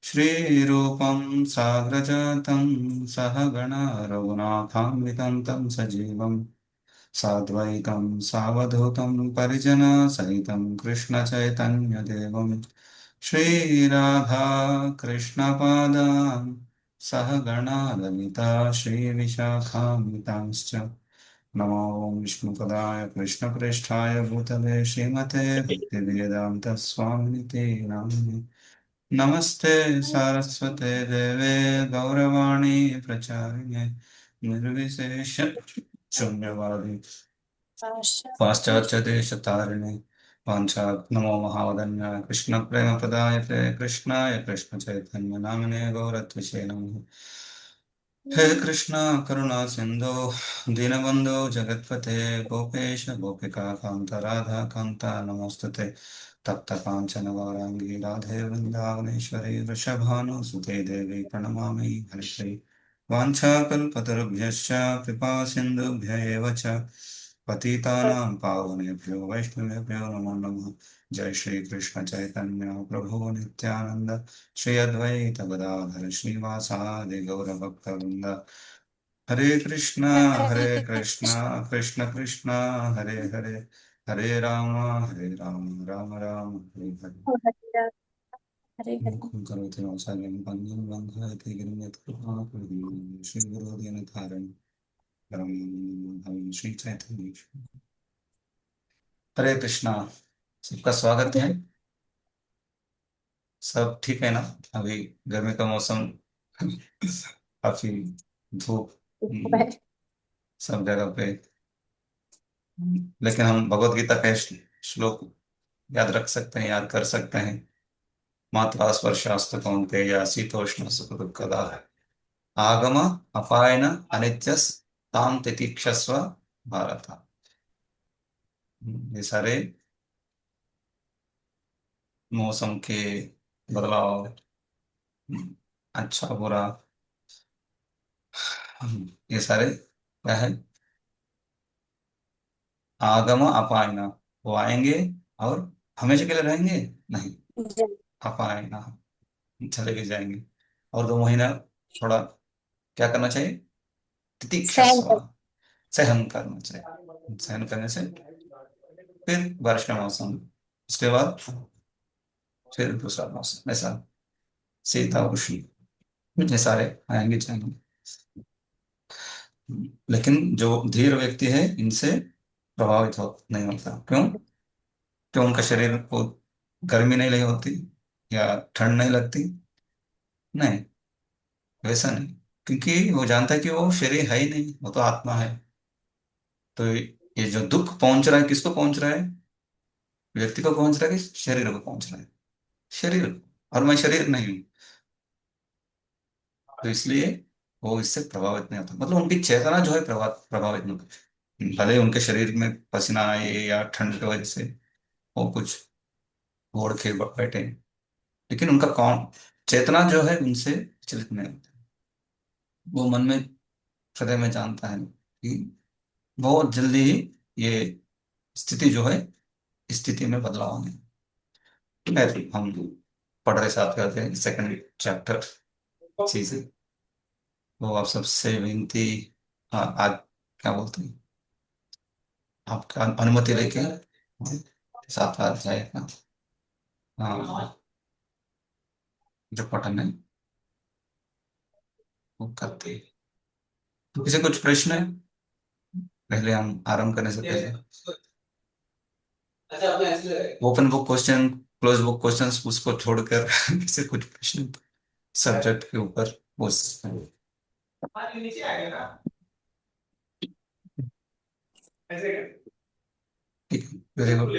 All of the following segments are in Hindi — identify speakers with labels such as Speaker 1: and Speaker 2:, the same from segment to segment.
Speaker 1: श्रीरूपं साग्रजातं सहगणा रघुनाथान्वितं तं सजीवं साद्वैतं सावधूतं परिजनसहितं कृष्णचैतन्यदेवं श्रीराधा कृष्णपादान् सहगणा ललिता श्रीविशाखान्वितांश्च नमो विष्णुपदाय कृष्णप्रेष्ठाय भूतले श्रीमते भक्तिवेदान्तस्वामिनिते नामिने नमस्ते सारस्वते देवे गौरवाणी प्रचारिणे निर्विशेष शून्यवादी पाश्चात्यदेशतारिणे पाञ्चात् नमो महावदन्याय कृष्णप्रेमप्रदायते कृष्णाय कृष्णचैतन्य नामिने गौरत्विषे नमः हे कृष्णा करुणा सिंधो दीनबंधो जगत्पते गोपेश गोपिका कांत राधा कांता नमोस्तुते तप्त कांचन गौरांगी राधे वृंदावनेश्वरी वृषभानुसुते देवी प्रणमामि हरिप्रिय वाञ्छाकल्पतरुभ्यश्च कृपा सिन्धुभ्य एव च पतितानां पावनेभ्यो वैष्णवेभ्यो नमो नमः जय श्री कृष्ण चैतन्य प्रभु नित्यानंद श्री अद्वैत गदाधर श्रीवासादि गौरभक्तवृंद हरे कृष्णा कृष्ण कृष्ण हरे हरे हरे राम राम राम हरे हरे
Speaker 2: हरे हरे।
Speaker 1: मुखं करोति वाचालं पङ्गुं लङ्घयति गिरिं यत्कृपाकरं श्रीगुरोदयनतारणं परं श्री चैतन्य। हरे कृष्णा। सबका स्वागत है। सब ठीक है ना? अभी गर्मी का मौसम काफी धूप सब जगह पे, लेकिन हम भगवत गीता का श्लोक याद रख सकते हैं, याद कर सकते हैं। मात्रा स्पर्शास्तु कौन्तेय शीतोष्ण सुख दुःखदा आगम अपायन अनित्यस ताम तितिक्षस्व भारत। ये सारे मौसम के बदलाव, अच्छा बुरा, ये सारे क्या है? आगम अपायन, वो आएंगे और हमेशा के लिए रहेंगे नहीं, अपायन चले भी जाएंगे। और 2 महीना थोड़ा क्या करना चाहिए?
Speaker 2: सहन
Speaker 1: तितिक्षस्व,
Speaker 2: कर।
Speaker 1: सहन करना चाहिए। सहन करने से फिर बारिश का मौसम, उसके बाद फिर दूसरा मौसम, ऐसा शीता उष्ण, ये सारे आएंगे जाएंगे। लेकिन जो धीर व्यक्ति है इनसे प्रभावित हो नहीं होता। क्यों? क्यों? उनका शरीर को गर्मी नहीं लगी होती या ठंड नहीं लगती? नहीं, वैसा नहीं। क्योंकि वो जानता है कि वो शरीर है ही नहीं, वो तो आत्मा है। तो ये जो दुख पहुंच रहा है, किसको पहुंच रहा है? व्यक्ति को पहुंच रहा है कि शरीर को पहुंच रहा है? शरीर को। और मैं शरीर नहीं हूं, तो इसलिए वो इससे प्रभावित नहीं होता। मतलब उनकी चेतना जो है प्रभावित नहीं होती। भले ही उनके शरीर में पसीना आए या ठंड की वजह से वो कुछ ओढ़ के बैठे हैं, लेकिन उनका कौन चेतना जो है उनसे विचलित नहीं होती। वो मन में, हृदय में जानता है कि बहुत जल्दी ही ये स्थिति जो है, स्थिति में बदलाव होंगे। खैर, हम पढ़ रहे साथ करते हैं सेकंड चैप्टर चीजें। वो आप सबसे विनती, हाँ आज क्या बोलते हैं, आपका अनुमति लेके साथ अध्याय का हाँ, जो पठन है वो करते हैं। तो किसी कुछ प्रश्न है? पहले हम आरंभ करने से पहले open book question, close book questions उसको छोड़कर किसी कुछ प्रश्न सब्जेक्ट के ऊपर पूछ सकते हैं। ठीक है, वेरी गुड।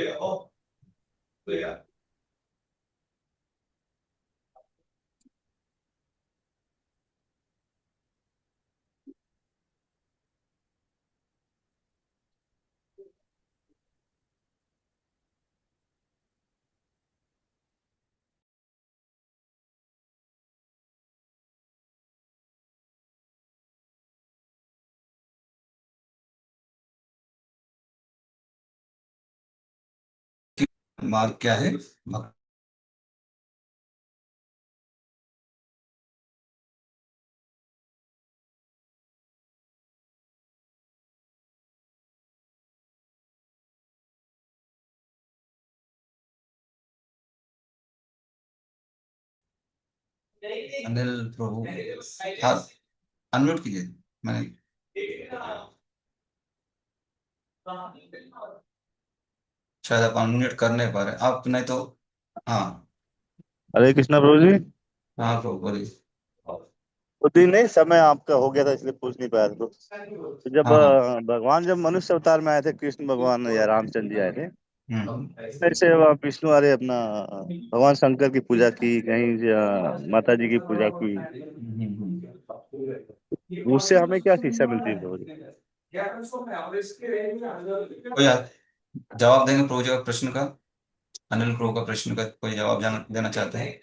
Speaker 1: मार्ग क्या है? अनिल प्रभु, हाँ, अनम्यूट कीजिए। मैंने शायद आप अनम्यूट कर नहीं पा रहे आप, नहीं तो। हाँ।
Speaker 3: हरे कृष्णा प्रभु जी।
Speaker 1: हाँ प्रभु बोलिए।
Speaker 3: उस दिन नहीं, समय आपका हो गया था इसलिए पूछ नहीं पाया था। तो जब
Speaker 1: हाँ हाँ।
Speaker 3: भगवान जब मनुष्य अवतार में आए थे, कृष्ण भगवान या रामचंद्र जी आए थे,
Speaker 1: हम्म।
Speaker 3: ऐसे विष्णु अरे अपना भगवान शंकर की पूजा की, कहीं माता जी की पूजा की। उससे हमें क्या शिक्षा मिलती है प्रभु जी?
Speaker 1: कोई जवाब देंगे प्रभु जी का प्रश्न का? अनिल प्रभु का प्रश्न का कोई जवाब देना चाहते हैं?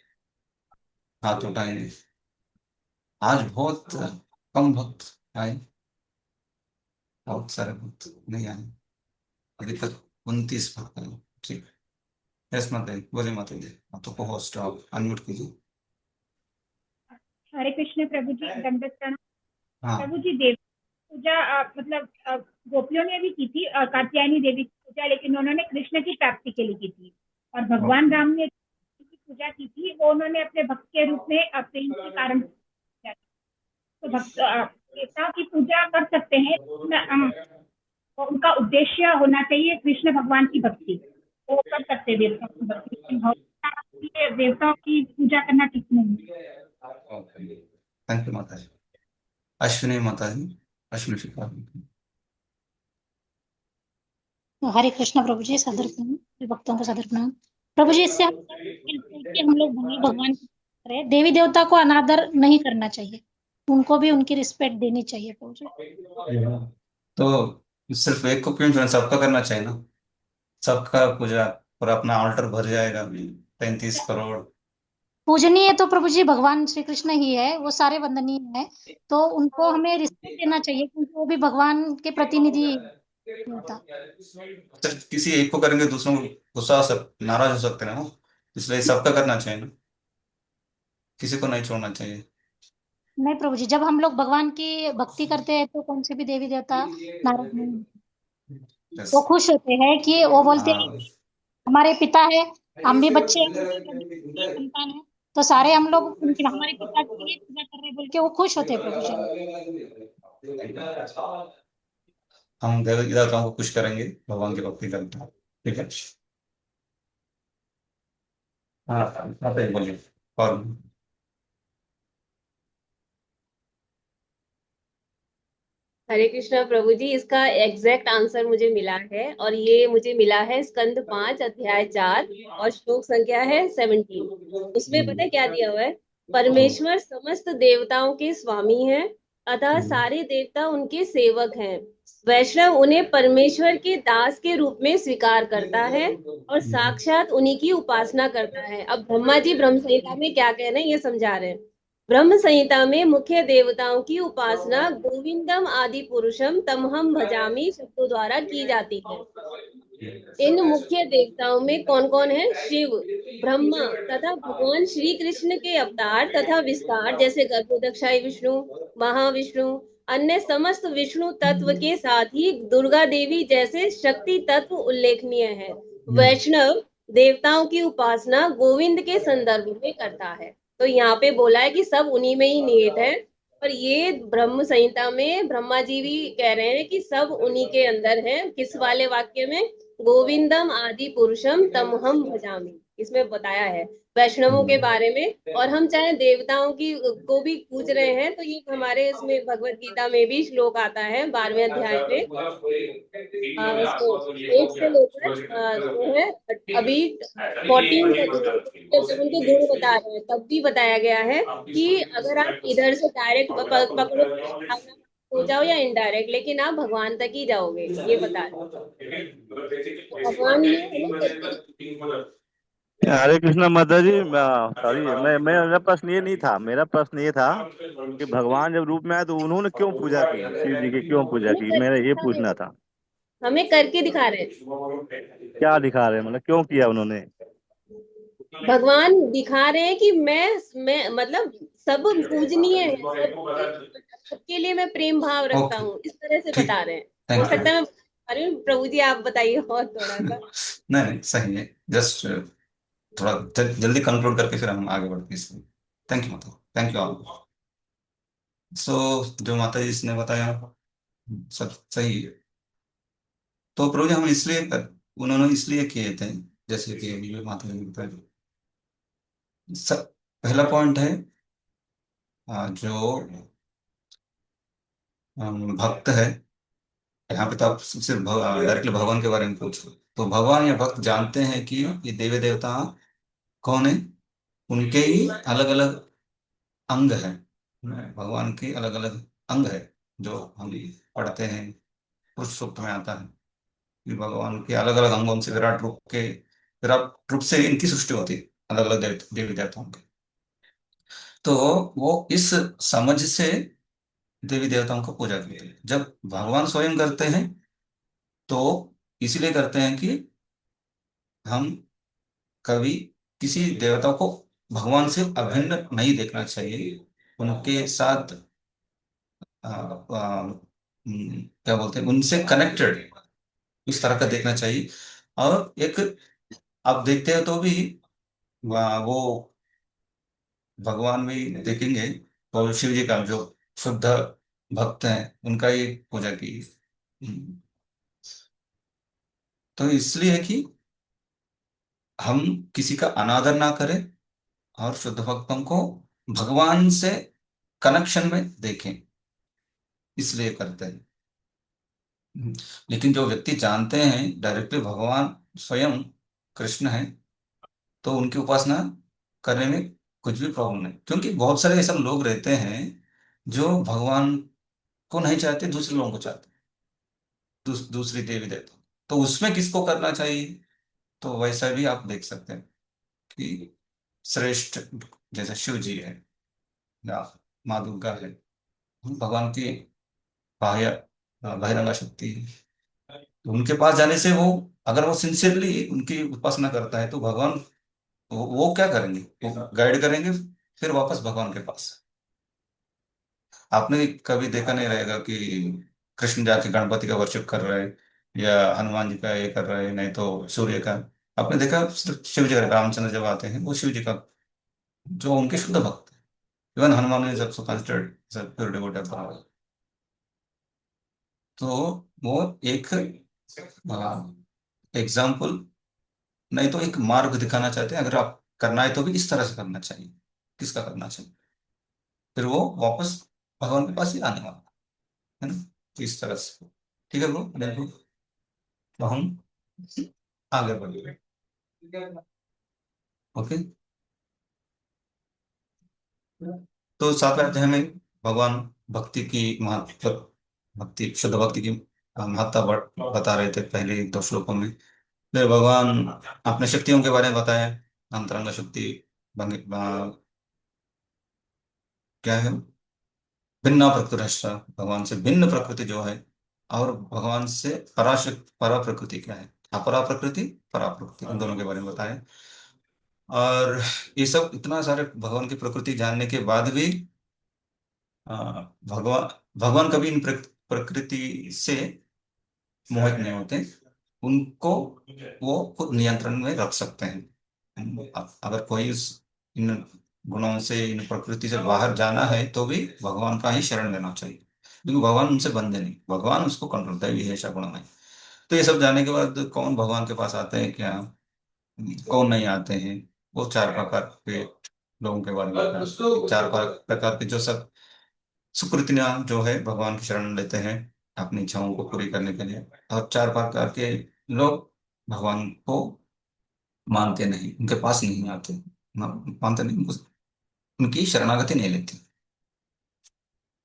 Speaker 1: हाथ उठाएंगे। आज बहुत कम भक्त आए। बहुत सारे भक्त नहीं आए। अभी तक 29 भक्त आए। ठीक है। यस माता जी, बोलिए माता जी, आप तो होस्ट आप अनम्यूट कीजिए।
Speaker 2: हरे कृष्ण प्रभु जी, दंडवत प्रणाम।
Speaker 1: हाँ।
Speaker 2: प्रभु जी, देव पूजा मतलब गोपियों ने भी की थी, कात्यायनी देवी की पूजा, लेकिन उन्होंने कृष्ण की प्राप्ति के लिए की थी। और भगवान राम ने की पूजा की थी, वो उन्होंने अपने भक्त के रूप में प्रेम के कारण किया था। तो भक्त देवताओं की पूजा कर सकते हैं, लेकिन तो उनका उद्देश्य होना चाहिए कृष्ण भगवान की भक्ति। वो कर सकते हैं देवताओं की भक्ति, लेकिन भगवान के देवताओं की पूजा करना ठीक नहीं है।
Speaker 1: थैंक यू माता जी। अश्विनी माता जी, अश्विनी शिखा।
Speaker 4: हरे कृष्ण प्रभु जी, सादर प्रणाम सभी भक्तों को, सादर प्रणाम। प्रभु जी, इससे हम मिलते हैं कि हम लोग भले भगवान की पूजा करें, देवी देवता को अनादर नहीं करना चाहिए, उनको भी उनकी रिस्पेक्ट देनी चाहिए प्रभु जी।
Speaker 1: तो सिर्फ एक को क्यों चुना, सबका करना चाहिए ना। सबका पूजा, और अपना ऑल्टर भर जाएगा 35 करोड़।
Speaker 4: पूजनीय तो प्रभु जी भगवान श्री कृष्ण ही है, वो सारे वंदनीय है, तो उनको हमें रिस्पेक्ट देना चाहिए, क्योंकि वो भी भगवान के प्रतिनिधि देवता।
Speaker 1: सिर्फ किसी एक को करेंगे दूसरों को गुस्सा नाराज हो सकते हैं ना वो। इसलिए सबका करना चाहिए ना। किसी को नहीं छोड़ना चाहिए।
Speaker 4: नहीं प्रभु जी, जब हम लोग भगवान की भक्ति करते हैं तो कौन से भी देवी देवता नाराज नहीं होते।
Speaker 1: यस।
Speaker 4: वो खुश होते हैं कि वो बोलते हैं
Speaker 1: हाँ।
Speaker 4: हमारे पिता है, हम भी बच्चे हैं उनके, हम भी उनके ही संतान है, तो सारे हम लोग उनके हमारे पिता की ही पूजा कर रहे हैं बोल के वो खुश होते हैं प्रभु जी।
Speaker 1: हम देवी देवताओं को खुश करेंगे, भगवान की भक्ति करते हैं। ठीक है। हाँ, आप ही बोलिए। और
Speaker 5: हरे कृष्णा प्रभु जी, इसका एग्जैक्ट आंसर मुझे मिला है, और ये मुझे मिला है स्कंद 5 अध्याय 4 और श्लोक संख्या है 17। उसमें पता है क्या दिया हुआ है? परमेश्वर समस्त देवताओं के स्वामी हैं, अतः सारे देवता उनके सेवक हैं। वैष्णव उन्हें परमेश्वर के दास के रूप में स्वीकार करता है और साक्षात उन्हीं की उपासना करता है। अब ब्रह्मा जी ब्रह्म संहिता में क्या कह रहे हैं ये समझा रहे हैं। ब्रह्म संहिता में मुख्य देवताओं की उपासना गोविंदम आदि पुरुषम तमहम भजामी शब्दों द्वारा की जाती है। इन मुख्य देवताओं में कौन कौन है? शिव, ब्रह्मा तथा भगवान श्री कृष्ण के अवतार तथा विस्तार, जैसे गर्भोदक्षाई विष्णु, महाविष्णु, अन्य समस्त विष्णु तत्व के साथ ही दुर्गा देवी जैसे शक्ति तत्व उल्लेखनीय है। वैष्णव देवताओं की उपासना गोविंद के संदर्भ में करता है। तो यहाँ पे बोला है कि सब उन्हीं में ही निहित है, और ये ब्रह्म संहिता में ब्रह्मा जी भी कह रहे हैं कि सब उन्हीं के अंदर है। किस वाले वाक्य में? गोविंदम आदि पुरुषम तमहम भजामि, इसमें बताया है वैष्णवों के बारे में। और हम चाहे देवताओं की को भी पूछ रहे हैं, तो ये हमारे इसमें भगवत गीता में भी श्लोक आता है 12वें अध्याय में, उसमें 8 से लेकर जो है अभी 14 तक में, जब उनके गुण बता रहे हैं तब भी बताया गया है कि अगर आप इधर से डायरेक्ट पकड़ोगे आप हो जाओ या इनडायरेक्ट, लेकिन आप भगवान तक ही जाओगे, ये बता रहे हैं। तो भगवान ये हमें करके
Speaker 3: हरे कृष्णा माता जी, सॉरी, मैं मेरा प्रश्न ये नहीं था, मेरा प्रश्न ये था कि भगवान जब रूप में आए तो उन्होंने क्यों पूजा की, शिव जी की क्यों पूजा
Speaker 5: हमें
Speaker 3: की,
Speaker 5: करके
Speaker 3: मेरा ये
Speaker 5: दिखा रहे
Speaker 3: पूछना
Speaker 5: हैं,
Speaker 3: था।
Speaker 5: हमें करके दिखा रहे हैं।
Speaker 3: क्या दिखा रहे हैं, मतलब क्यों किया उन्होंने?
Speaker 5: भगवान दिखा रहे हैं कि मैं मतलब सब पूजनीय है, सबके सबके लिए मैं प्रेम भाव रखता
Speaker 1: ओके।
Speaker 5: हूँ, इस तरह से
Speaker 1: ठीक।
Speaker 5: बता रहे हैं। हो
Speaker 1: थैंक यू।
Speaker 5: सकता है मैं बता रही हूँ, प्रभु जी आप बताइए और थोड़ा सा।
Speaker 1: नहीं नहीं, सही है। जस्ट थोड़ा जल्दी कंक्लूड करके फिर हम आगे बढ़ते हैं इसमें। थैंक यू माता, थैंक यू ऑल। सो जो माता जी इसने बताया सब सही है। तो प्रभु जी हम इसलिए उन्होंने इसलिए किए थे, जैसे कि अभी भी माता जी ने बताया। सब पहला पॉइंट है, जो भक्त है, यहाँ पे तो आप सिर्फ डायरेक्टली भगवान के बारे में पूछो, तो भगवान या भक्त जानते हैं कि ये देवी देवता कौन है, उनके ही अलग अलग अंग है। भगवान के अलग अलग अंग है, जो हम पढ़ते हैं, पुरुष सूक्त में आता है कि भगवान के अलग अलग अंगों से विराट रूप से इनकी सृष्टि होती है, अलग अलग देवी देवताओं की। तो वो इस समझ से देवी देवताओं को पूजा करते हैं। जब भगवान स्वयं करते हैं तो इसलिए करते हैं कि हम कभी किसी देवता को भगवान से अभिन्न नहीं देखना चाहिए, उनके साथ क्या बोलते हैं, उनसे कनेक्टेड इस तरह का देखना चाहिए। और एक आप देखते हैं तो भी वो भगवान भी देखेंगे, और शिव जी का जो शुद्ध भक्त हैं उनका ही पूजा की। हम्म, तो इसलिए कि हम किसी का अनादर ना करें और शुद्ध भक्तों को भगवान से कनेक्शन में देखें, इसलिए करते हैं। हम्म, लेकिन जो व्यक्ति जानते हैं डायरेक्टली भगवान स्वयं कृष्ण है, तो उनकी उपासना करने में कुछ भी प्रॉब्लम नहीं, क्योंकि बहुत सारे ऐसे लोग रहते हैं जो भगवान को नहीं चाहते, दूसरे लोगों को चाहते हैं, दूसरी देवी देवता। तो उसमें किसको करना चाहिए, तो वैसा भी आप देख सकते हैं कि श्रेष्ठ जैसे शिव जी है या माँ दुर्गा है, भगवान की बाह्य बहिरंगा शक्ति है। तो उनके पास जाने से वो, अगर वो सिंसियरली उनकी उपासना करता है, तो भगवान वो क्या करेंगे, वो गाइड करेंगे फिर वापस भगवान के पास। आपने कभी देखा नहीं रहेगा कि कृष्ण जाके गणपति का वर्शिप कर रहे हैं, या हनुमान जी का ये कर रहे हैं, नहीं तो सूर्य का। आपने देखा सिर्फ शिव जी का, रामचंद्र जब आते हैं वो शिव जी का, जो उनके शुद्ध भक्त हैं। इवन हनुमान ने जब considered pure devotee of God. तो वो एक एग्जाम्पल, नहीं तो एक मार्ग दिखाना चाहते हैं, अगर आप करना है तो भी इस तरह से करना चाहिए। किसका करना चाहिए, फिर वो वापस भगवान के पास ही आने वाला है ना। तो इस तरह से ठीक है ब्रो, बिल्कुल। तो हम आगे बढ़े। ओके। तो सातवें अध्याय में भगवान भक्ति की महत्व, भक्ति शुद्ध भक्ति की महत्ता बता रहे थे पहले एक दो श्लोकों में। फिर भगवान अपने शक्तियों के बारे में बताया, अंतरंग शक्ति, क्या है, भिन्न प्रकृति, भगवान से भिन्न प्रकृति जो है, और भगवान से पराशक्ति परा प्रकृति क्या है, अपरा प्रकृति परा प्रकृति, इन दोनों के बारे में बताया। और ये सब इतना सारे भगवान की प्रकृति जानने के बाद भी भगवान भगवान कभी इन प्रकृति से मोहित नहीं होते, उनको वो खुद नियंत्रण में रख सकते हैं। अगर कोई इन गुणों से, इन प्रकृति से बाहर जाना है, तो भी भगवान का ही शरण लेना चाहिए, क्योंकि भगवान उनसे बंधे नहीं, भगवान उसको कंट्रोल दैवी है ऐसा गुण में। तो ये सब जानने के बाद कौन भगवान के पास आते हैं, क्या कौन नहीं आते हैं, वो चार प्रकार के लोगों के बारे में बताया। चार प्रकार के जो सब सुकृतियां जो है भगवान की शरण लेते हैं अपनी इच्छाओं को पूरी करने के लिए, और चार प्रकार के लोग भगवान को मानते नहीं, उनके पास नहीं आते, मानते नहीं, उनकी शरणागति नहीं लेते।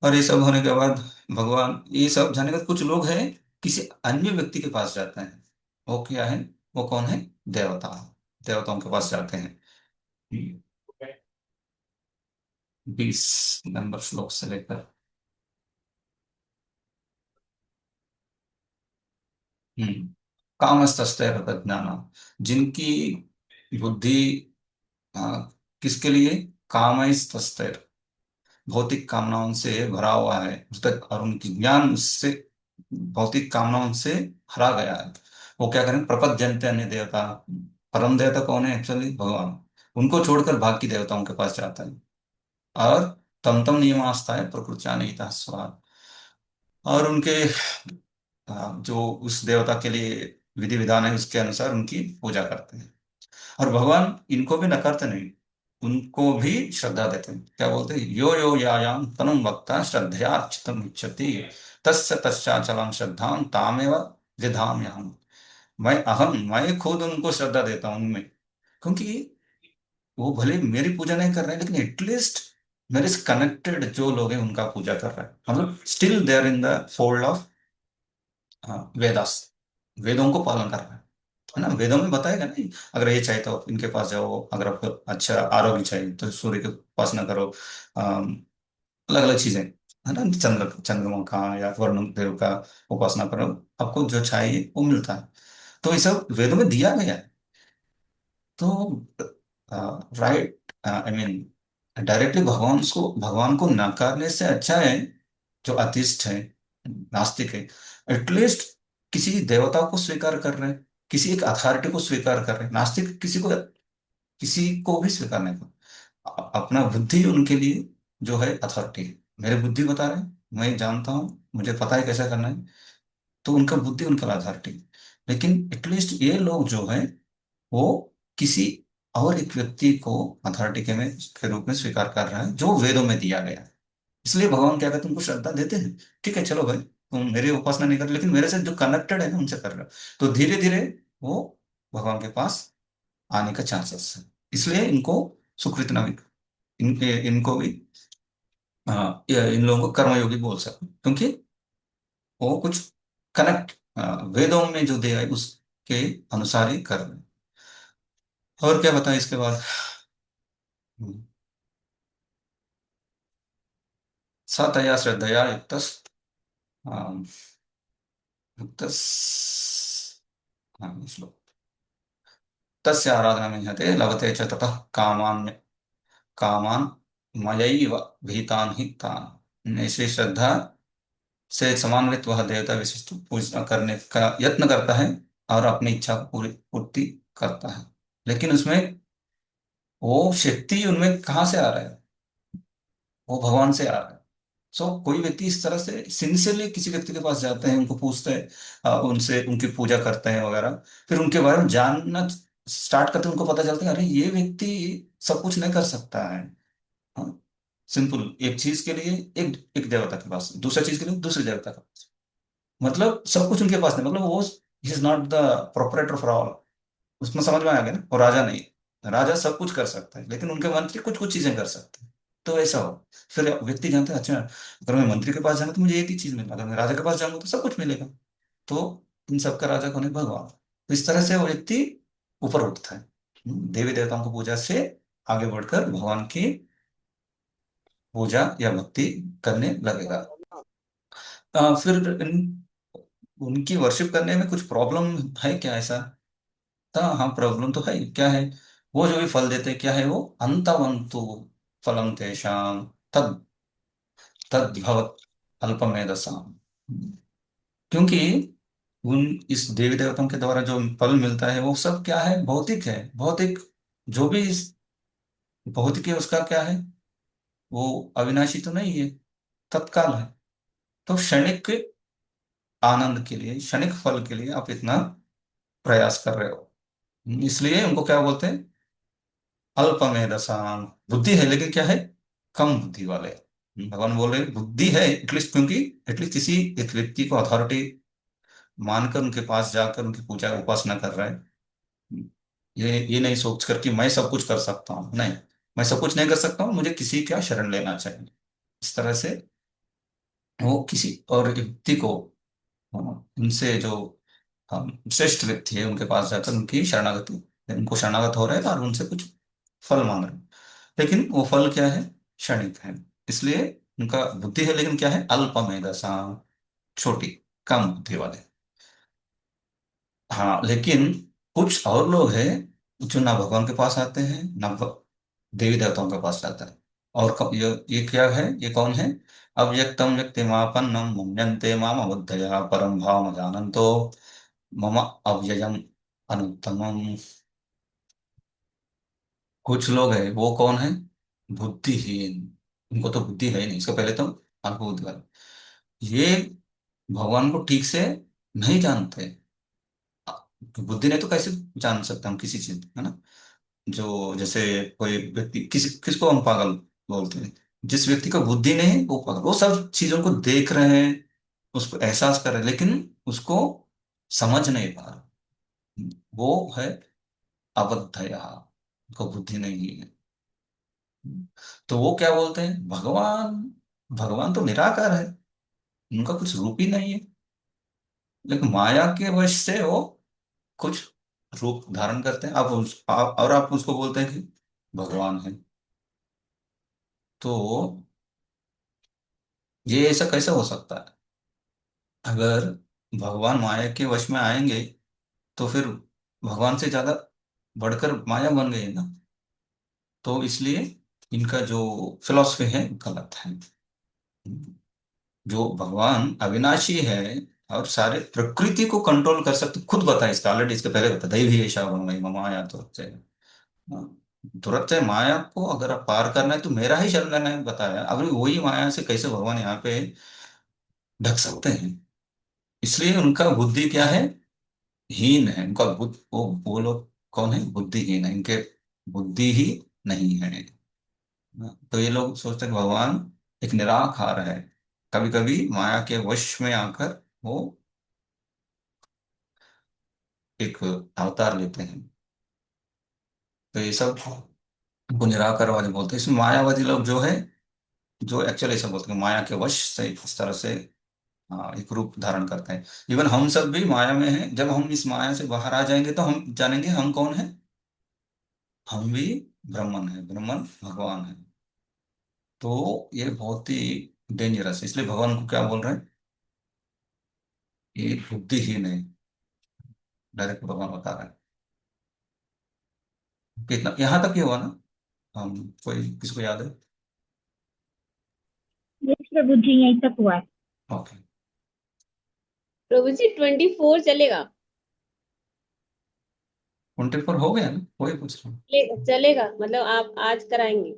Speaker 1: और ये सब होने के बाद भगवान, ये सब जानने के बाद कुछ लोग हैं किसी अन्य व्यक्ति के पास जाते हैं। वो क्या है, वो कौन है, देवता, देवताओं के पास जाते हैं। 20 नंबर श्लोक से लेकर। हम्म, कामस्तस्ते ज्ञान, जिनकी बुद्धि आ, किसके लिए, कामस्तस्ते, भौतिक कामनाओं से भरा हुआ है उस तक, और उनकी ज्ञान उससे भौतिक कामनाओं से हरा गया है। वो क्या करें, प्रपंच जनते अन्य देवता, परम देवता कौन है एक्चुअली, भगवान, उनको छोड़कर बाकी देवताओं के पास जाता है। और तम तम नियमास्ताय प्रकृत्या निहिता स्वाहा। और उनके जो उस देवता के लिए विधि विधान है उसके अनुसार उनकी पूजा करते हैं। और भगवान इनको भी नकारते नहीं, उनको भी श्रद्धा देते हैं। क्या बोलते हैं, यो यो यायाम तनुम भक्ता श्रद्धया अर्चितम इच्छति तस्य तस्याचलम श्रद्धाम तामेव विधाम्यहम्। मैं खुद उनको श्रद्धा देता हूँ उनमें, क्योंकि वो भले मेरी पूजा नहीं कर रहे हैं, लेकिन एटलीस्ट मेरे से कनेक्टेड जो लोग हैं उनका पूजा कर रहे हैं, मतलब still they are in the fold of Vedas, वेदों को पालन कर रहे हैं। है ना, वेदों में बताएगा नहीं, अगर ये चाहिए तो इनके पास जाओ, अगर आपको अच्छा आरोग्य चाहिए तो सूर्य की उपासना करो, अलग अलग चीजें, है ना, चंद्रमा का या वरुण देव का उपासना करो, आपको जो चाहिए वो मिलता है। तो ये सब वेदों में दिया गया है। तो राइट, आई मीन डायरेक्टली भगवान को नकारने से अच्छा है जो अथिस्ट है, नास्तिक है, एटलीस्ट किसी देवता को स्वीकार कर रहे हैं, किसी एक अथॉरिटी को स्वीकार कर रहे हैं। नास्तिक किसी को भी स्वीकार नहीं कर, अपना बुद्धि उनके लिए जो है अथॉरिटी है। मेरे बुद्धि बता रहे हैं, मैं जानता हूँ, मुझे पता है कैसा करना है, तो उनका बुद्धि उनका अथॉरिटी। लेकिन एटलीस्ट ये लोग जो है वो किसी और एक व्यक्ति को अथॉरिटी के रूप में स्वीकार कर रहा है जो वेदों में दिया गया है। इसलिए भगवान क्या कहते हैं, उनको श्रद्धा देते हैं। ठीक है, चलो भाई तुम मेरी उपासना नहीं कर, लेकिन मेरे से जो कनेक्टेड है ना उनसे कर रहे हो, तो धीरे धीरे वो भगवान के पास आने का चांसेस है। इसलिए इनको सुकृत नामक, इनको भी इन लोगों को कर्मयोगी बोल सकते हैं, क्योंकि वो कुछ कनेक्ट वेदों में जो दिया है उसके अनुसार ही कर रहे हैं। और क्या बताएं इसके बाद। हम्म। सतया श्रद्धया युक्तस् श्लोक तस्य आराधना में हते लभते च ततः कामान मयैव भीतान ही तान। ऐसी श्रद्धा से समन्वित वह देवता विशिष्ट पूजा करने का यत्न करता है और अपनी इच्छा को पूरी पूर्ति करता है। लेकिन उसमें वो शक्ति उनमें कहाँ से आ रहा है, वो भगवान से आ रहा है। सो कोई व्यक्ति इस तरह से सिंसियरली किसी व्यक्ति के पास जाते हैं, उनको पूछते हैं, उनसे उनकी पूजा करते हैं वगैरह, फिर उनके बारे में जानना स्टार्ट करते हैं, उनको पता चलता है अरे ये व्यक्ति सब कुछ नहीं कर सकता है। हाँ, सिंपल एक चीज के लिए एक देवता के पास, दूसरा चीज के लिए दूसरे देवता के पास, मतलब सब कुछ उनके पास नहीं, मतलब वो he is not the proprietor for all. उसमें समझ में आ गया ना, और राजा नहीं, राजा सब कुछ कर सकता है लेकिन उनके मंत्री कुछ कुछ चीजें कर सकते हैं। तो ऐसा हो, फिर व्यक्ति जानता है अच्छा अगर मैं मंत्री के पास जाऊंगा तो मुझे एक ही चीज मिलेगा, अगर मैं राजा के पास जाऊंगा तो सब कुछ मिलेगा। तो इन सबका राजा कौन है, भगवान। तो इस तरह से वो व्यक्ति ऊपर उठता है, देवी देवताओं की पूजा से आगे बढ़कर भगवान की पूजा या भक्ति करने लगेगा। फिर उनकी वर्शिप करने में कुछ प्रॉब्लम है क्या ऐसा। हाँ प्रॉब्लम तो है, क्या है, वो जो भी फल देते हैं क्या है, वो अंतवंतु फलम तेषाम तद तद्भवत अल्पमेधसाम। क्योंकि उन इस देवी देवताओं के द्वारा जो फल मिलता है वो सब क्या है, भौतिक है। भौतिक जो भी इस भौतिक है उसका क्या है, वो अविनाशी तो नहीं है, तत्काल है। तो क्षणिक आनंद के लिए, क्षणिक फल के लिए आप इतना प्रयास कर रहे हो, इसलिए उनको क्या बोलते हैं, अल्पमेधसाम। बुद्धि है लेकिन क्या है, कम बुद्धि वाले। भगवान बोल रहे बुद्धि है एटलीस्ट, क्योंकि एटलीस्ट किसी एक व्यक्ति को अथॉरिटी मानकर उनके पास जाकर उनकी पूजा उपासना कर रहा है। ये नहीं सोच कर कि मैं सब कुछ कर सकता हूँ, नहीं, मैं सब कुछ नहीं कर सकता हूँ, मुझे किसी का शरण लेना चाहिए। इस तरह से वो किसी और व्यक्ति को, उनसे जो श्रेष्ठ व्यक्ति है उनके पास जाकर उनकी शरणागति, उनको शरणागत हो रहे हैं और उनसे कुछ फल मांग रहे हैं। लेकिन वो फल क्या है, क्षणिक है। इसलिए उनका बुद्धि है लेकिन क्या है, अल्पमेधसा, छोटी, कम बुद्धि वाले। हाँ लेकिन कुछ और लोग हैं जो ना भगवान के पास आते हैं ना देवी देवताओं के पास जाता है। और ये क्या है, ये कौन है, अव्यक्तम व्यक्तिमापन्नम मन्यन्ते माम अबुद्धया परम भाव जानन्तो मम अव्ययम अनुत्तमम। कुछ लोग हैं, वो कौन है, बुद्धिहीन, उनको तो बुद्धि है ही नहीं, इसको पहले तो अल्प बुद्धि वाले ये भगवान को ठीक से नहीं जानते। बुद्धि नहीं तो कैसे जान सकते हम किसी चीज, है ना। जो जैसे कोई व्यक्ति, किसको हम पागल बोलते हैं? जिस व्यक्ति को बुद्धि नहीं है वो पागल। वो सब चीजों को देख रहे हैं, उसको एहसास कर रहे हैं, लेकिन उसको समझ नहीं पा रहा। वो है अबद्धया, उनको बुद्धि नहीं है। तो वो क्या बोलते हैं, भगवान, भगवान तो निराकार है, उनका कुछ रूप ही नहीं है। लेकिन माया के वश से वो कुछ रूप धारण करते हैं। और आप उसको बोलते हैं कि भगवान है। तो ये ऐसा कैसे हो सकता है? अगर भगवान माया के वश में आएंगे तो फिर भगवान से ज्यादा बढ़कर माया बन गई ना। तो इसलिए इनका जो फिलॉसफी है गलत है। जो भगवान अविनाशी है और सारे प्रकृति को कंट्रोल कर सकते, खुद बताए इसका, ऑलरेडी इसके पहले बता, दैवी ऐसा बन गई माया तो तुरंत से माया को अगर आप पार करना है तो मेरा ही शरण लेना है बताया। अगर वही माया से कैसे भगवान यहाँ पे ढक सकते हैं? इसलिए उनका बुद्धि क्या है, हीन है। उनका बुद्ध, वो लोग कौन है, बुद्धिहीन है, इनके बुद्धि ही नहीं है। तो ये लोग सोचते हैं कि भगवान एक निराकार है। कभी कभी माया के वश में आकर वो एक अवतार लेते हैं। तो ये सब को निराकारवादी बोलते हैं। इसमें मायावादी लोग जो है, जो एक्चुअली ऐसा बोलते हैं माया के वश से इस तरह से एक रूप धारण करते हैं। इवन हम सब भी माया में हैं। जब हम इस माया से बाहर आ जाएंगे तो हम जानेंगे हम कौन है। हम भी ब्राह्मण है, ब्राह्मण भगवान है। तो ये बहुत ही डेंजरस है। इसलिए भगवान को क्या बोल रहे हैं, ये बुद्धिहीन है, डायरेक्ट भगवान बता रहे हैं। कितना यहाँ तक ही हुआ ना? हम, कोई किसको याद है?
Speaker 2: ये प्रभु जी यहीं तक हुआ है।
Speaker 1: ओके।
Speaker 5: प्रभु जी 24 चलेगा?
Speaker 1: 24 हो गया ना, वही पूछ रहा हूँ।
Speaker 5: चलेगा मतलब आप आज कराएंगे?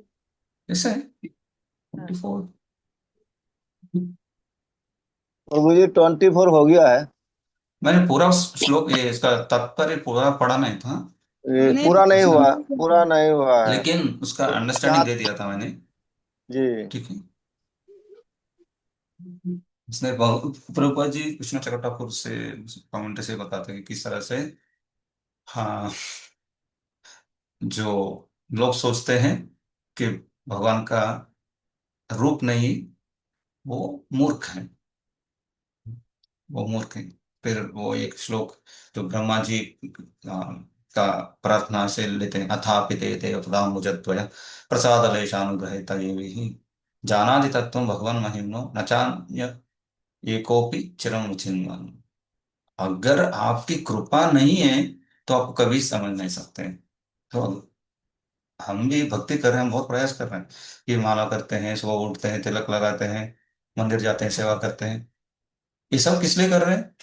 Speaker 1: ऐसा है
Speaker 5: हाँ।
Speaker 1: 24।
Speaker 3: और मुझे 24 हो गया है।
Speaker 1: मैंने पूरा श्लोक, ये इसका तात्पर्य पूरा पढ़ा नहीं था।
Speaker 3: ये
Speaker 1: मैंने
Speaker 3: पूरा नहीं
Speaker 1: उसका,
Speaker 3: हुआ, पूरा नहीं हुआ है।
Speaker 1: लेकिन उसका अंडरस्टैंडिंग
Speaker 3: जहाँ
Speaker 1: दे दिया था मैंने।
Speaker 3: जी
Speaker 1: ठीक है। इसने प्रभुपाद जी कृष्ण चक्रधारी ठाकुर से कमेंट से बताते हैं कि किस तरह से, हाँ, जो लोग सोचते हैं कि भगवान का रूप नहीं, वो मूर्ख है, वो मूर्ख है। फिर वो एक श्लोक जो ब्रह्मा जी का प्रार्थना से लेते हैं, अथापि ते ते उपदाम मुजद्वय प्रसाद लेशानुग्रहित ये ही जानादि तत्व भगवान महिम्नो न चान्य एकोपि चिरं विचिन्वन्। अगर आपकी कृपा नहीं है तो आप कभी समझ नहीं सकते। तो हम भी भक्ति कर रहे हैं, हम बहुत प्रयास कर रहे हैं कि माला करते हैं, सुबह उठते हैं, तिलक लगाते हैं, मंदिर जाते हैं, सेवा करते हैं। ये सब किस लिए कर रहे हैं?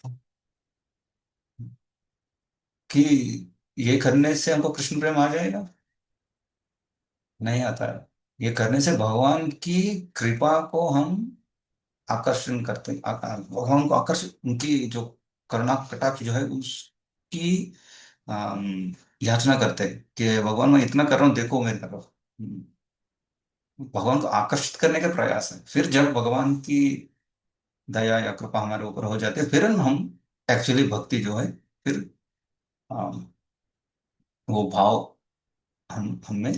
Speaker 1: कि ये करने से हमको कृष्ण प्रेम आ जाएगा? नहीं आता है। ये करने से भगवान की कृपा को हम आकर्षण करते हैं, भगवान को आकर्षण, उनकी जो करुणा कटाक्ष जो है उसकी याचना करते हैं कि भगवान मैं इतना कर रहा हूँ, देखो मेरी तरफ। भगवान को आकर्षित करने का प्रयास है। फिर जब भगवान की दया या कृपा हमारे ऊपर हो जाती है, फिर हम एक्चुअली भक्ति जो है, फिर अम, वो भाव हम हमें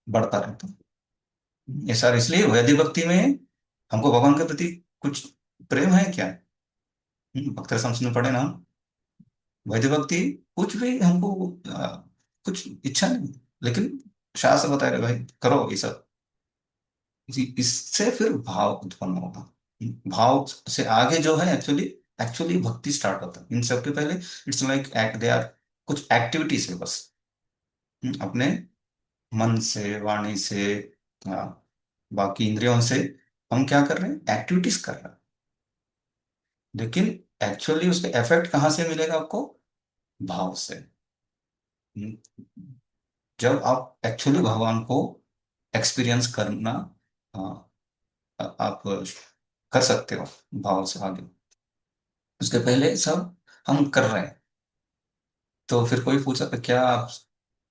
Speaker 1: बढ़ता रहता है। ऐसा इसलिए वैदिक भक्ति में हमको भगवान के प्रति कुछ प्रेम है क्या? भक्त रसम सुनने पड़े ना हम। वैदिक भक्ति कुछ भी हमको कुछ इच्छा नहीं, लेकिन शास्त्र बता रहे भाई करो ये सब। इससे फिर भाव उत्पन्न होगा। भाव से आगे जो है एक्चुअली, एक्चुअली भक्ति स्टार्ट होता है। इन सब के पहले it's like act, they are कुछ एक्टिविटीज है बस। अपने मन से, वाणी से, बाकी इंद्रियों से हम क्या कर रहे हैं, एक्टिविटीज कर रहे हैं। लेकिन एक्चुअली उसका इफेक्ट कहाँ से मिलेगा आपको? भाव से। हम्म, जब आप एक्चुअली भगवान को एक्सपीरियंस करना, हाँ, आप कर सकते हो भाव से आगे। उसके पहले सब हम कर रहे हैं, तो फिर कोई पूछा तो क्या आप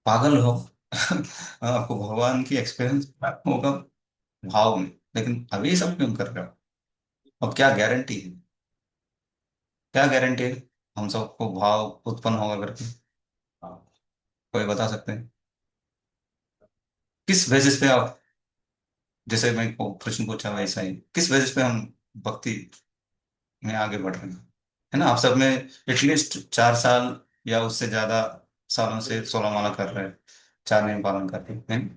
Speaker 1: पागल हो? आपको भगवान की एक्सपीरियंस होगा भाव में, लेकिन अभी सब क्यों कर रहे हो? अब क्या गारंटी है, क्या गारंटी है हम सबको भाव उत्पन्न होगा करके? हाँ, कोई बता सकते हैं? किस बेसिस पे आप, जैसे मैं को प्रश्न पूछा वैसा ही, किस बेसिस पे हम भक्ति में आगे बढ़ रहे हैं? है ना, आप सब में एटलीस्ट 4 साल या उससे ज्यादा सालों से 16 माला कर रहे हैं, 4 नियम पालन करके, है ना?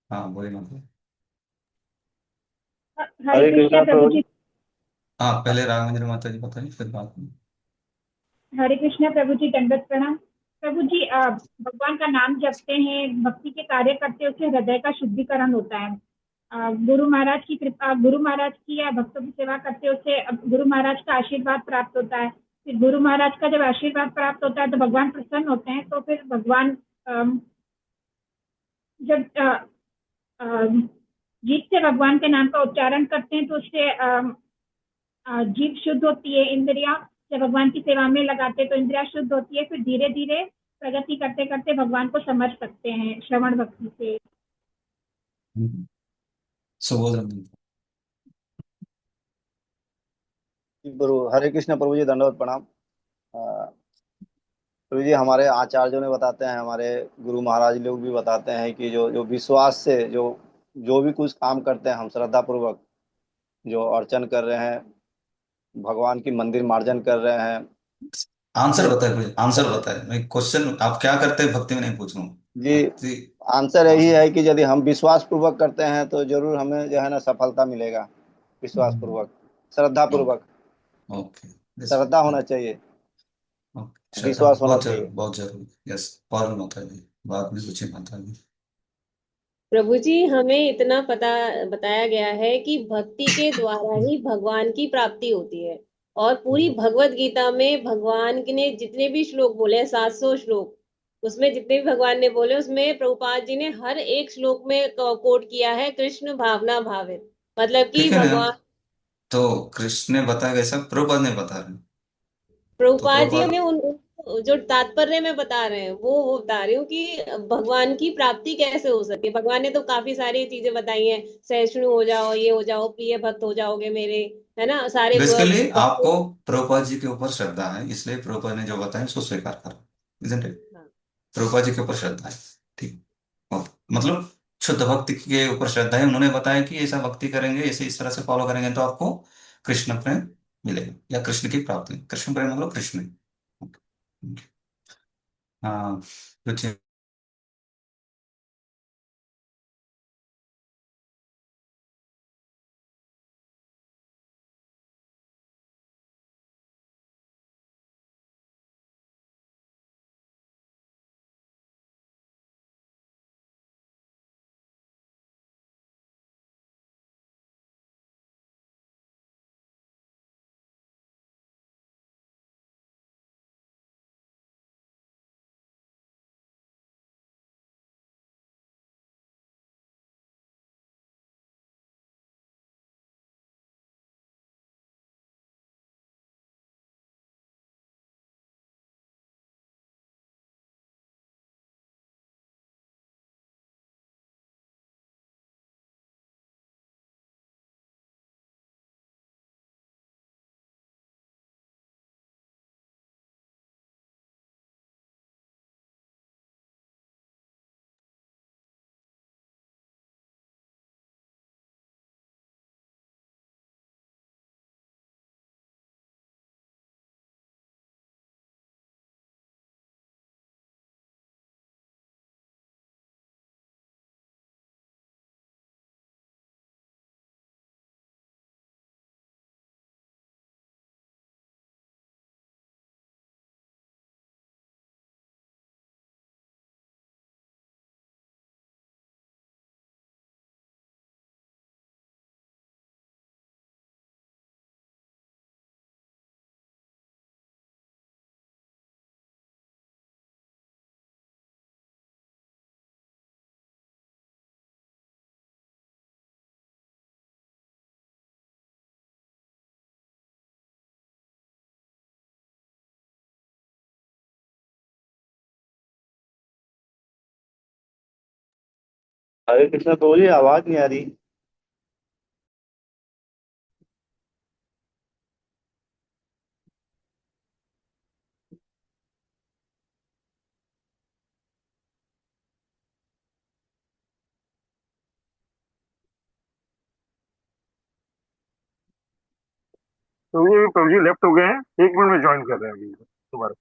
Speaker 1: हाँ, वही मतलब।
Speaker 2: हरे
Speaker 3: हरे
Speaker 2: कृष्णा
Speaker 3: कृष्णा
Speaker 2: प्रभु
Speaker 3: प्रभु जी।
Speaker 2: जी।
Speaker 1: हाँ, पहले राघवेंद्र माता जी बताइए, फिर बात में।
Speaker 2: हरे कृष्णा प्रभु जी, दंडवत प्रणाम। प्रभु जी, भगवान का नाम जपते हैं, भक्ति के कार्य करते हैं, उससे हृदय का शुद्धिकरण होता है। गुरु महाराज की कृपा, गुरु महाराज की या भक्तों की सेवा करते हैं, उससे गुरु महाराज का आशीर्वाद प्राप्त होता है। फिर गुरु महाराज का जब आशीर्वाद प्राप्त होता है तो भगवान प्रसन्न होते हैं। तो फिर भगवान जब जीभ से भगवान के नाम का उच्चारण करते हैं तो उससे जीभ शुद्ध होती है। इंद्रिया जब भगवान की सेवा में लगाते हैं तो इंद्रिया शुद्ध होती है। फिर धीरे धीरे प्रगति करते करते भगवान को समझ सकते हैं श्रवण भक्ति से।
Speaker 1: सुबोध रंजन।
Speaker 6: गुरु हरे कृष्ण प्रभु जी, दंडवत प्रणाम। प्रभु जी, हमारे आचार्यों ने बताते हैं, हमारे गुरु महाराज लोग भी बताते हैं कि जो जो विश्वास से जो भी कुछ काम करते हैं, हम श्रद्धा पूर्वक जो अर्चन कर रहे हैं, भगवान की मंदिर मार्जन कर रहे हैं,
Speaker 1: आंसर
Speaker 6: जो
Speaker 1: बताए, मुझे आंसर बताए, मैं क्वेश्चन आप क्या करते हैं भक्ति में नहीं पूछ रहा हूँ।
Speaker 6: जी
Speaker 1: भक्ति
Speaker 6: आंसर यही
Speaker 1: आंसर।
Speaker 6: है कि यदि हम विश्वास पूर्वक करते हैं तो जरूर हमें जो है ना सफलता मिलेगा। विश्वास पूर्वक, श्रद्धा
Speaker 1: ओके,
Speaker 6: पूर्वक,
Speaker 1: ओके,
Speaker 6: श्रद्धा होना चाहिए,
Speaker 1: ओके, श्रद्धा
Speaker 6: विश्वास होना
Speaker 1: बहुत जरूरी,
Speaker 6: चाहिए।
Speaker 1: बहुत जरूरी, यस। और माता जी, बाद में पूछिए माता जी।
Speaker 5: प्रभु जी, हमें इतना पता बताया गया है कि भक्ति के द्वारा ही भगवान की प्राप्ति होती है। और पूरी भगवत गीता में भगवान ने जितने भी श्लोक बोले हैं, 700 श्लोक, उसमें जितने भी भगवान ने बोले, उसमें प्रभुपाद जी ने हर एक श्लोक में कोट किया है कृष्ण भावना भावित, मतलब कि
Speaker 1: ठीक है ना,
Speaker 5: भगवान।
Speaker 1: तो कृष्ण ने बताया कैसा, प्रभुपाद ने बता रहे हैं। तो
Speaker 5: प्रभुपाद जी
Speaker 1: प्रभुपाद,
Speaker 5: हमें जो तात्पर्य में बता रहे हैं वो बता रही हूँ कि भगवान की प्राप्ति कैसे हो सकती है। भगवान ने तो काफी सारी चीजें बताई हैं, सहिष्णु हो जाओ, ये हो जाओ, प्रिय भक्त हो जाओगे मेरे, है ना, सारे
Speaker 1: बेसिकली
Speaker 5: भक्त।
Speaker 1: आपको प्रभुपाद जी के ऊपर श्रद्धा है, इसलिए प्रभुपाद ने जो बताया उसको स्वीकार करो, इजंट इट?
Speaker 5: हाँ।
Speaker 1: प्रभुपाद जी के ऊपर श्रद्धा है, ठीक। मतलब शुद्ध भक्ति के ऊपर श्रद्धा है, उन्होंने बताया कि ऐसा भक्ति करेंगे, ऐसे इस तरह से फॉलो करेंगे तो आपको कृष्ण प्रेम मिलेगा या कृष्ण की प्राप्ति। कृष्ण प्रेम मतलब कृष्ण। हाँ, कुछ
Speaker 3: हरे कृष्णा प्रभु जी, आवाज नहीं आ रही।
Speaker 7: प्रभु जी लेफ्ट हो गए हैं, 1 मिनट में ज्वाइन कर रहे हैं अभी दोबारा।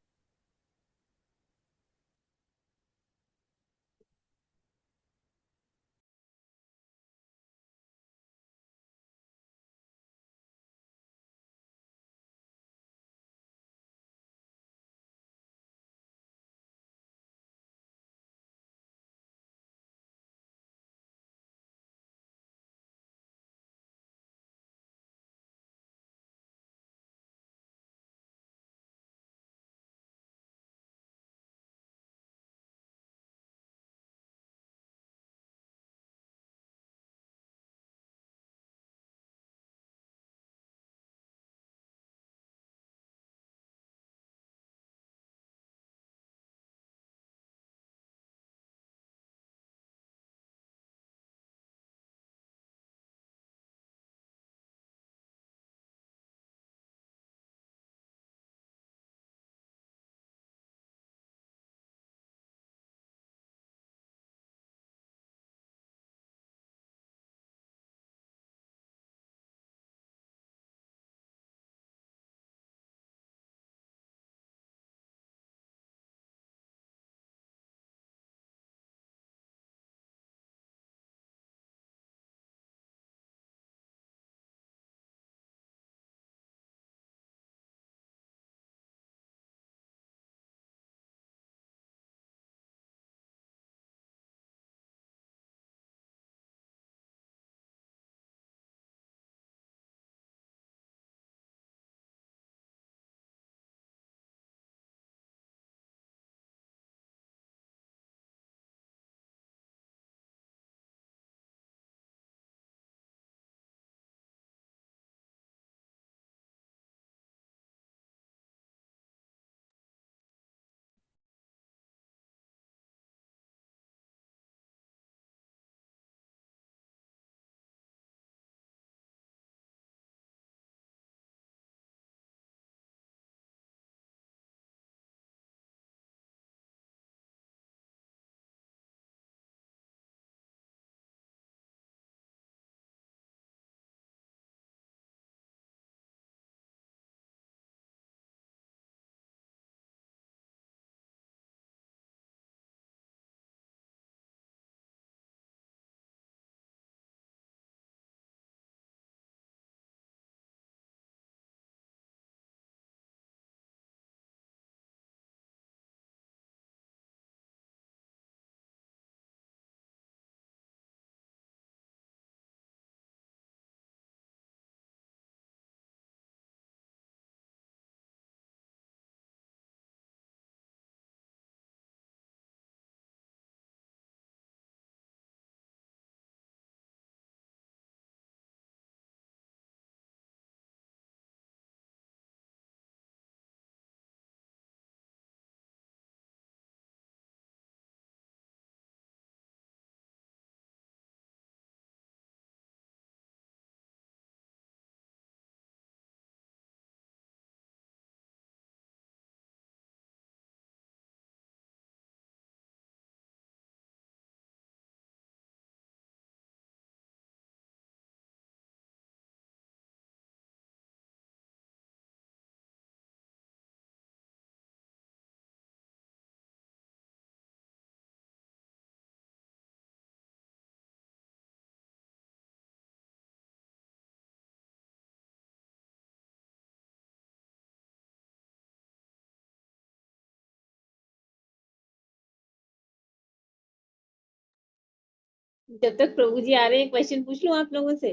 Speaker 5: जब तक प्रभु जी आ रहे हैं, क्वेश्चन पूछ लूं आप लोगों से।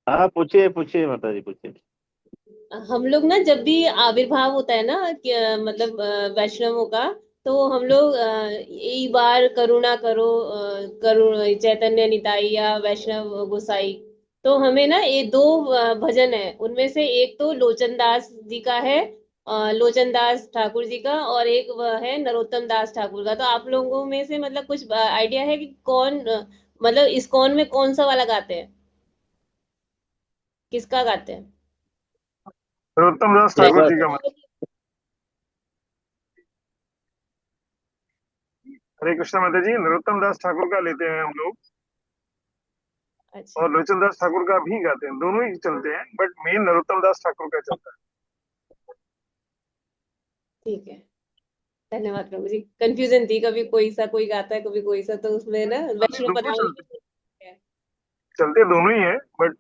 Speaker 3: हाँ, पूछिए पूछिए माता जी, पूछिए।
Speaker 5: हम लोग ना जब भी आविर्भाव होता है ना कि मतलब वैष्णवों का, तो हम लोग यही बार करुणा करो, करुण चैतन्य निताई या वैष्णव गोसाई। तो हमें ना ये दो भजन है, उनमें से एक तो लोचन दास जी का है, लोचन दास ठाकुर जी का, और एक वह है नरोत्तम दास ठाकुर का। तो आप लोगों में से मतलब कुछ आइडिया है कि कौन मतलब इस्कॉन में कौन सा वाला गाते हैं, किसका गाते हैं?
Speaker 7: नरोत्तम दास
Speaker 3: एक
Speaker 7: ठाकुर
Speaker 3: बार
Speaker 7: जी का हरे कृष्णा माता जी, नरोत्तम दास ठाकुर का लेते हैं हम लोग,
Speaker 5: अच्छा,
Speaker 7: और लोचन दास ठाकुर का भी गाते हैं, दोनों ही चलते हैं, बट मेन नरोत्तम दास ठाकुर का चलता है।
Speaker 5: ठीक है, धन्यवाद प्रभु जी। कंफ्यूजन थी, कभी कोई सा कोई गाता है, कभी कोई सा, तो उसमें ना वैष्णव
Speaker 7: दोनों
Speaker 5: पदावली
Speaker 7: चलते
Speaker 5: में है।
Speaker 7: चलते दोनों ही है, बट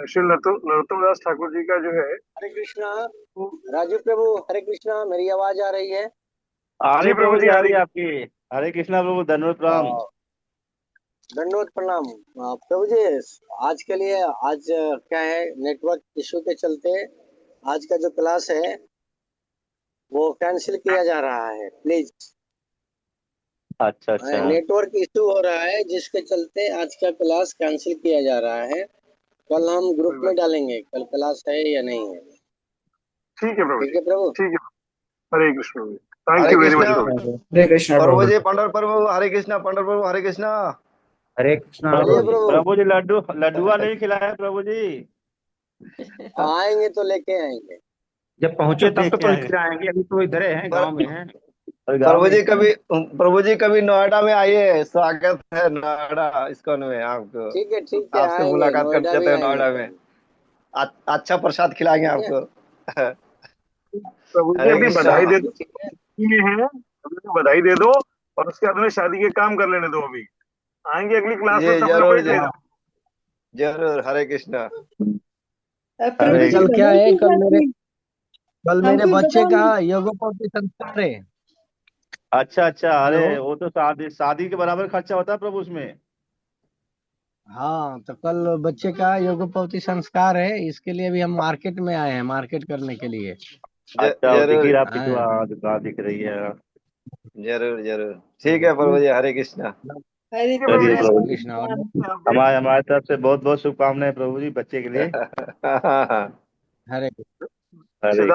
Speaker 7: श्री नरोत्तम दास ठाकुर जी का जो है
Speaker 8: हरे कृष्णा। राजू प्रभु, हरे कृष्णा, मेरी आवाज आ रही है?
Speaker 3: आ
Speaker 7: जी
Speaker 3: रही
Speaker 7: प्रभु
Speaker 3: प्रभु जी,
Speaker 7: जी,
Speaker 3: आ
Speaker 7: हरे
Speaker 3: रही है आपकी। हरे कृष्णा प्रभु, धन्यवाद प्रणाम।
Speaker 8: दंडवत प्रणाम। प्रभु जी, आज के लिए आज क्या है, नेटवर्क इशू के चलते आज का जो क्लास है वो कैंसिल किया जा रहा है, प्लीज।
Speaker 3: अच्छा अच्छा।
Speaker 8: नेटवर्क इशू हो रहा है जिसके चलते आज का क्लास कैंसिल किया जा रहा है। कल हम
Speaker 7: कोई
Speaker 8: ग्रुप में
Speaker 7: बात
Speaker 8: डालेंगे कल क्लास है या नहीं है।
Speaker 7: ठीक है प्रभु
Speaker 8: ठीक
Speaker 7: जी,
Speaker 8: है प्रभु।
Speaker 7: ठीक है। हरे कृष्ण प्रभु जी, thank
Speaker 6: Hare
Speaker 7: you very much
Speaker 6: Krishna
Speaker 7: प्रभु जी।
Speaker 9: हरे कृष्णा
Speaker 6: प्रभु
Speaker 9: प्रभु।
Speaker 6: जी, पंडर प्रभु हरे कृष्णा, पंडर प्रभु हरे कृष्णा।
Speaker 9: हरे कृष्णा
Speaker 3: प्रभु
Speaker 8: बोलिए
Speaker 9: प्रभु जी।
Speaker 8: प्रभु।
Speaker 3: प्रभु जी, लड्डुआ नहीं खिलाया प्रभु जी।
Speaker 8: आएंगे तो लेके आएंगे।
Speaker 9: जब पहुंचे तब तो
Speaker 3: लेके
Speaker 9: पहुंच
Speaker 3: आए
Speaker 9: जाएंगे, अभी तो इधर हैं,
Speaker 6: पर,
Speaker 9: गांव में हैं।
Speaker 3: और गाँव
Speaker 6: प्रभु
Speaker 3: में
Speaker 6: जी
Speaker 3: हैं।
Speaker 6: कभी प्रभु जी कभी नोएडा में आइए, स्वागत है नोएडा इस्कॉन में आपको।
Speaker 8: ठीक है,
Speaker 6: आपसे
Speaker 8: आएंगे,
Speaker 6: मुलाकात कर
Speaker 8: नोएडा भी
Speaker 6: जाते हैं
Speaker 8: आएंगे
Speaker 6: नोएडा में।
Speaker 8: कभी।
Speaker 6: अच्छा प्रसाद खिलाएंगे
Speaker 8: ठीक है।
Speaker 6: आपको।
Speaker 7: प्रभु जी
Speaker 6: हरे
Speaker 7: अभी
Speaker 6: कृष्णा।
Speaker 7: बधाई दे दो,
Speaker 8: ठीक है।
Speaker 7: में है, अभी तो बधाई दे दो, और उसके बाद में शादी के काम कर लेने दो। अभी आएंगे अगली क्लास में,
Speaker 6: जी
Speaker 7: तब
Speaker 6: जरूर
Speaker 7: लपेट
Speaker 6: जरूर,
Speaker 7: लेना।
Speaker 6: हरे कृष्णा।
Speaker 10: प्रभु
Speaker 3: हरे
Speaker 10: जी
Speaker 8: कल क्या
Speaker 3: कृष्णा।
Speaker 10: बधाई
Speaker 8: है,
Speaker 10: के साथ
Speaker 8: कल मेरे
Speaker 10: हमको भी
Speaker 8: बच्चे
Speaker 10: बताओ
Speaker 8: का
Speaker 10: ना।
Speaker 8: योगोपवीति संस्कार है।
Speaker 3: अच्छा अच्छा,
Speaker 8: हेलो।
Speaker 3: अरे वो तो शादी शादी के बराबर खर्चा होता है प्रभु उसमें।
Speaker 8: हाँ, तो कल बच्चे का योगोपवीति संस्कार है, इसके लिए भी हम मार्केट में आए हैं, मार्केट करने के लिए।
Speaker 3: अच्छा, वो दिख ही
Speaker 6: जरूर
Speaker 3: रहा, आपकी
Speaker 8: हाँ।
Speaker 3: दुकान दिख रही है।
Speaker 6: जरूर जरूर, ठीक है प्रभु जी, हरे कृष्णा।
Speaker 10: हरे
Speaker 7: ठीक है प्रभु
Speaker 3: चलिए
Speaker 7: जी,
Speaker 10: कृष्णा
Speaker 3: प्रभु
Speaker 10: प्रभु
Speaker 3: जी,
Speaker 8: कृष्ण। और
Speaker 10: जी।
Speaker 7: यहाँ पे
Speaker 3: हमारे हमारे तरफ से बहुत बहुत शुभकामनाएं प्रभु जी, बच्चे के लिए।
Speaker 8: हरे
Speaker 3: हरे